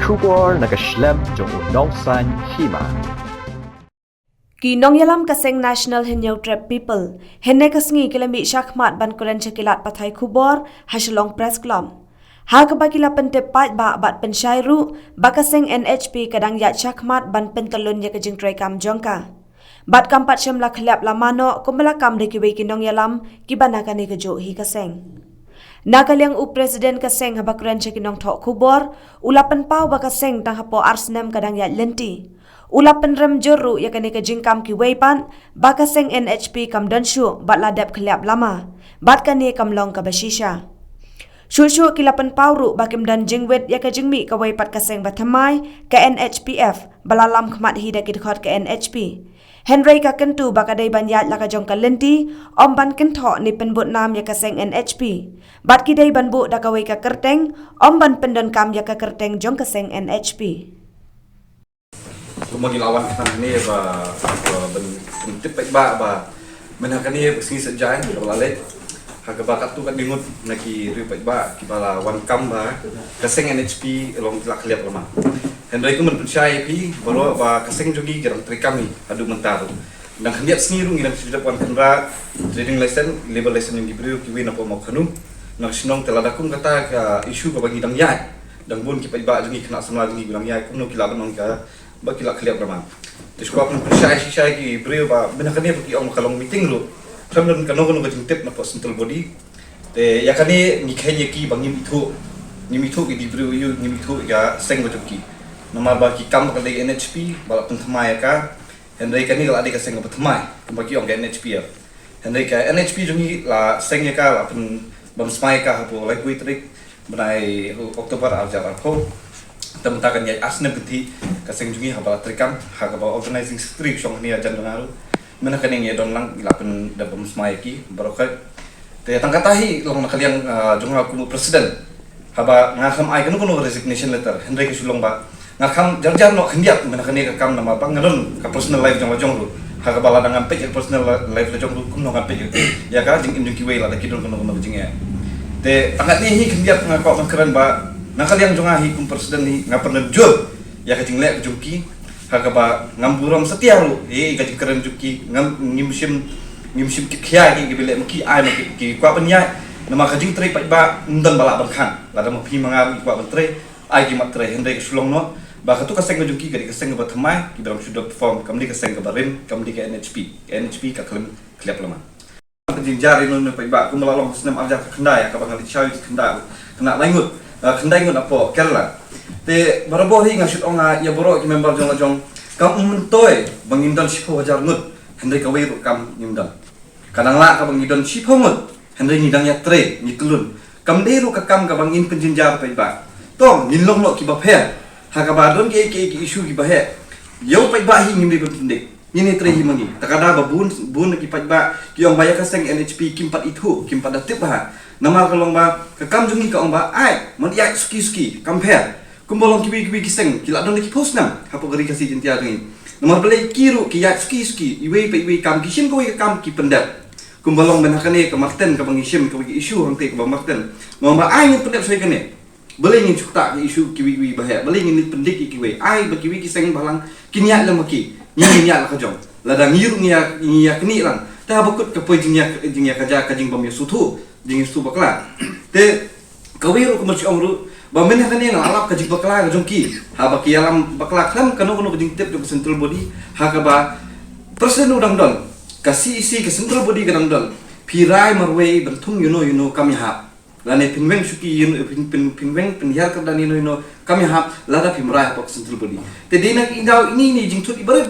Kubor nakaslem jong udongsan hima. Ki nong yalam kaseng national henyo trap people henne kasngi kilami shakmat ban kulen chakilat pathai khubor haslong press club ha ka bakila pente pat ba bat penshairu bakaseng NHP kadang ya shakmat ban pentalun ya kajing trai kam jongka bat kampat shamla khlap lamano kumala kam de ki nong yalam ki banakani kejo hi kaseng Nakalyang Presiden kaseng habakren chakinong thok khubor ulapan pau bakaseng tang hapo arsnem kadang ya lenti Ulapan rem juru ya kani ka jingkam ki weipan bakaseng NHP kam danshu batla dep khliap lama bat kani kam long ka bashisha Shushu kilapan pauru bakim dan jingwet ya ka jingmi ka weipat kaseng bathamai ka NHPF balalam khmat hida ki khot ka NHP Henry ka kentu bakadai banyat la ka jong ka lenti om ban kentho ni penbut nam ya kaseng NHP bat kidai banbu da ka wei ka kerteng om ban pendon kam ya ka kerteng jong kaseng NHP Kumagi lawan kita ni bentuk baik ba menakan ni sini sejauh ni kalau lalet harga bakat tu kan bingut naki riu baik ba kibala wan kam ba kaseng NHP long tilak liap lama Henry ku menpercayai pi baru ba kaseng jogi gerang trikam ni adu mentar dan hendak seni rung irang sudah wan kendra trading license label license yang diberi kiwi napa mau kanu nak sinong teladakum kata ka isu ka bagi dang yai dang bun ki baik ba jogi kena semla jogi bilang yai kuno kilaban nong ka bakila kliap ramang. Terus kau pun percaya ki beliau ba menakan dia pergi om kalong meeting lu. Sambil kanu tip na central body. Te ya kani ngikhanya ki bangim itu ki di beliau yu ngim itu ya seng betul ki. Nama ba ki kam ka NHP balap thamai ka. Henry kani la ka seng thamai bagi om NHP ya. Henry ka NHP jungi la seng ya ka pun bam smai ka hapo like we trick benai Oktober aljar ko. Tementakan ya asne beti kaseng jungi habala trikam hagaba organizing strip song ni ajan dengaru menakan yang don lang ilapen dabam smaiki barokat te tang katahi long nakaliang junga kumu presiden haba ngakam ai kanu resignation letter Henry Kesulong ba ngakam jarjar no hendiak menakan ni kam nama bang ngadon ka personal life jong lu hagaba ladang page personal life jong lu kuno ngape ya ka jing indung kiwe la dakidon kuno jing ya te tangat ni hi hendiak ngakok mangkeran ba nakal yang jonga hi kum presiden ni ngapen job ya kajing lek juki hagaba ngamburam setia lu kajing keren juki ngimsim kya ki bele mki ai ki kwa penya nama kajing tre ba undan bala berkhan lada mo pi manga kwa bentre ai ki matre Henry Kesulong no ba katu kaseng juki gadi kaseng ba thamai ki dalam sudah perform kamli kaseng ba rim kamli ka NHP ka klep lama kajing jari no ba kum lalong senam arja ka kendai ka bangali chawi kendai kena langut kendai ngun apa kerla te baraboh hi ngasut onga ya borok ki member jong kam mentoy bangindon 10,000 ngut Henry ka weiru kam nimdan kadang la ka bangindon 10 ngut Henry ngidang ya tre ni telun kam deru ka kam ka bangin penjenjar pai ba tong nilong lo ki ba phe ha ka ba don ke isu ki ba he yo pai ba hi ngimri pendik ini tre hi mangi takada ba bun ki pai ba ki ong baya ka seng NHP kimpat itu kimpat datip ba nama kalong ba kakam jungi ka omba ai mon ya ski compare kumbolong kibi kiseng kila don ki post nam hapo gari kasi jintia jungi nama bele kiru ki ya ski iwe kam kisim ko kam ki pendat kumbolong benakane ka marten ka bangisim ka isu hangte ka marten ngomba ai ni pendat sai kene bele ngin cukta ki isu kiwi bahaya bele ngin pendik ki we ai ba kiwi kiseng balang kinya lamaki nya la ka jong ladang yiru nya kni lang ta bakut ka poi jingya ka jing bam sutu jing stu bakla te kawiru kumerci omru ba men kan yang alap ka jing bakla ka jongki ha ba ki alam bakla klam kanu jing tip ke central body ha ka ba presiden udang don kasi isi ke central body kadang don pirai marway bentung you know kami ha lane pinweng suki pinweng penhiar ka dan you know kami ha lada pimrai pa central body te dina indau ini jing tut ibarat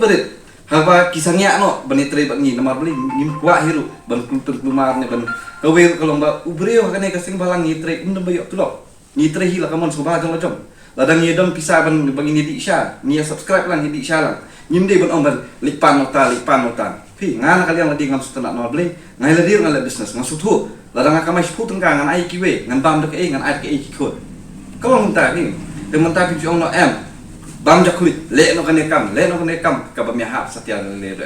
haba kisangnya no banitre bang ni namar beli ngim kwa hiru ban kultur lumar ne ban kawe kalau ba ubreo kane kasing balang nitre undam bayo tulok nitre hi la kamon soba jong ladang ye don pisa ban bang ini di sya ni subscribe lang di sya lang ngim de ban omban lipan nota pi ngana kalian ladi ngam sutana no beli ngai ladir ngal business maksud hu ladang akamai seputun ka ngan ai kiwe ngan bam dek ngan ai ke ki ko kalau mentah ni teman-teman jong no bam jakulit le no kane kam ka bam ya hap satya le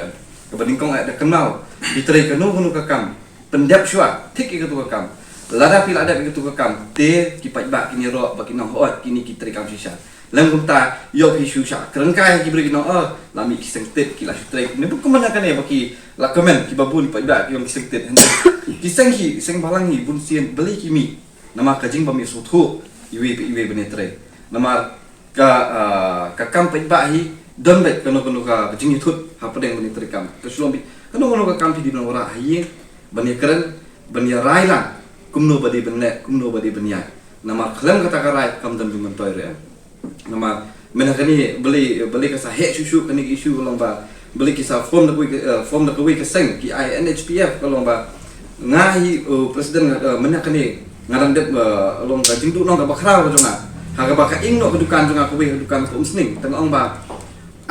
ka bading kong ada kenal ditrai kanu ka kam pendap shua tik ke tu ka kam lada pila ada begitu kekam te ki pai ba kini ro ba kinong hot kini ki trikam shisha lang kumta yo ki shusha kerengkai ki beri kinong lami ki sengtet ki la strike ne bukan mana kan ya baki la komen ki babun pai ba ki yong ki sengtet ki seng balang hi bun sien beli ki mi nama kajing ba mi suthu iwe benetre nama ka kam pai ba hi don bet kono ka kajing itut ha pedeng benetre kam ke sulombi kono ka kam di binong ora hi bani keren bani rai lang kumno badi benek kumno badi benyai nama klem kata karai kam dan dengan toire nama menakani beli ka sahe susu kani isu kolong ba beli kisah form da kuwi ka seng ki INHPF kolong ba ngahi presiden menakani ngaran dep long ka jingdu nong ka bakrau jonga haga ba ka ingno kedukan jonga kuwi kedukan ko usning teng ong ba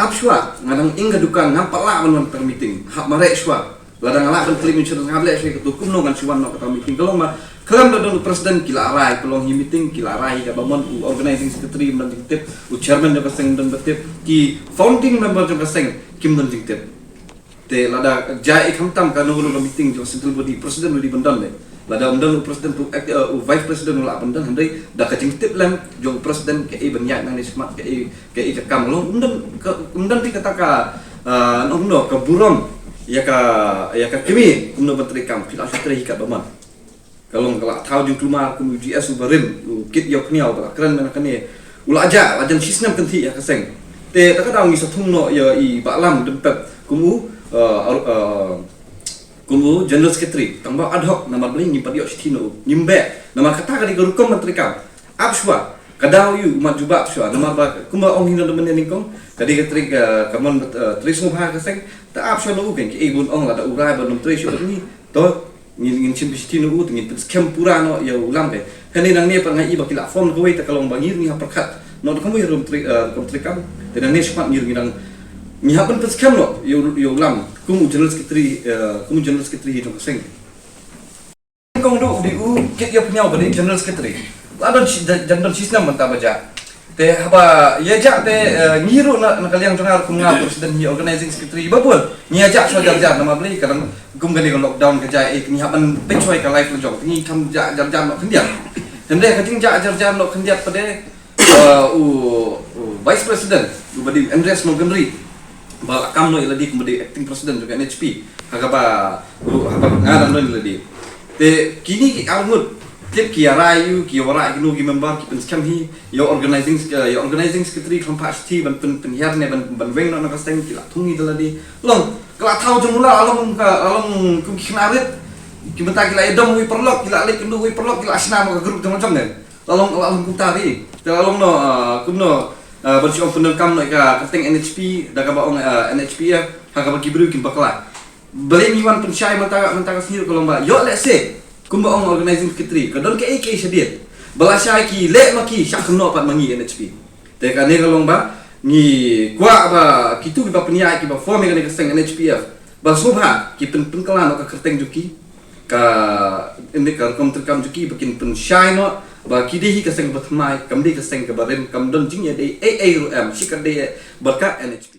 apswa ngadang ing kedukan ngampala menon per meeting hak mare swa ladang ala kan klim insurance ngable swi ketu kumno kan siwan no ka meeting kolong ba kelam do presiden kila arai pelong hi meeting kila arai ka bamon organizing secretary dan tip chairman do kaseng dan betip ki founding member do kaseng kim dan tip te lada jai khamtam ka no meeting jo central body presiden di bandan le lada undang presiden tu vice president la bandan handai da ka tip lam jo presiden ke banyak nang smart ke kam long undang ti kata ka no ka buron ya ka kimi no menteri kam kila secretary ka bamon kalau tahu jung kelumar ku GS ubarim kit yok niau ba keren mana kan ni ula aja lajan sistem kenti ya kaseng te tak ada ngi sathung no ya i baklam dempet kumu general secretary tangba ad hoc nama beli nyimpat yok sitino nyimbe nama kata kali gurukom menteri kam apswa kadau yu umat juba apswa nama ba kumba ong hino demen ningkong kadi ketrik kamon tris ngubha kaseng ta apswa no uken ki ibun ong lada urai ba nom tris ni to ngin chim bisiti nu ngin skem pura no ya ulam be hani nang ne pa ngai ba kila form ko ta kalong bangir ni ha perkat no ko mi rum trikam te nang ne spat ngir ngirang ni ha pan skem no ya ulam kum general secretary hidong seng kong do di kit ya punya ba general secretary ada general sistem manta baja te haba ya ja te ngiru na kaliang jongar kum nga presiden hi organizing secretary babul ni aja so jar nama beli kadang kum gani lockdown ka ja ni haban pechoi ka live jong ni tham ja jar no khendiak hende ka ting ja jar no khendiak pade vice president badi Andres Mogenri ba kam no iladi kum badi acting president juga NHP haba ngaran no iladi te kini ki armut tip ki arayu ki ora ki no ki member ki penskam hi yo organizing secretary from pasti ban penhiar ne ban weng no ka steng ki la thungi daladi long kala thau jumula along kum ki knarit ki benta ki la edom wi perlok ki la lek ndu wi perlok ki la asna ma grup macam ne along kum tari along no kum no ban si om penel kam no ka keteng NHP da ka ba ong NHP ya ha ka ba ki bru ki bakla beli miwan pensyai mentaka sendiri kalau mbak yo let's say kumba ong organizing secretary kadon ke ek sedit belasai ki le maki syak keno pat mangi NHP te kane kalau mbak ni kwa ba kitu ki ba penia ki ba form ke seng NHPF ba sobha ki pen kelan ka kerteng juki ka inde ka kom terkam juki bakin pen shine no ba ki dehi ka seng batmai kam de ka seng ka barem kam don jing ya de ru am sikade barka NHP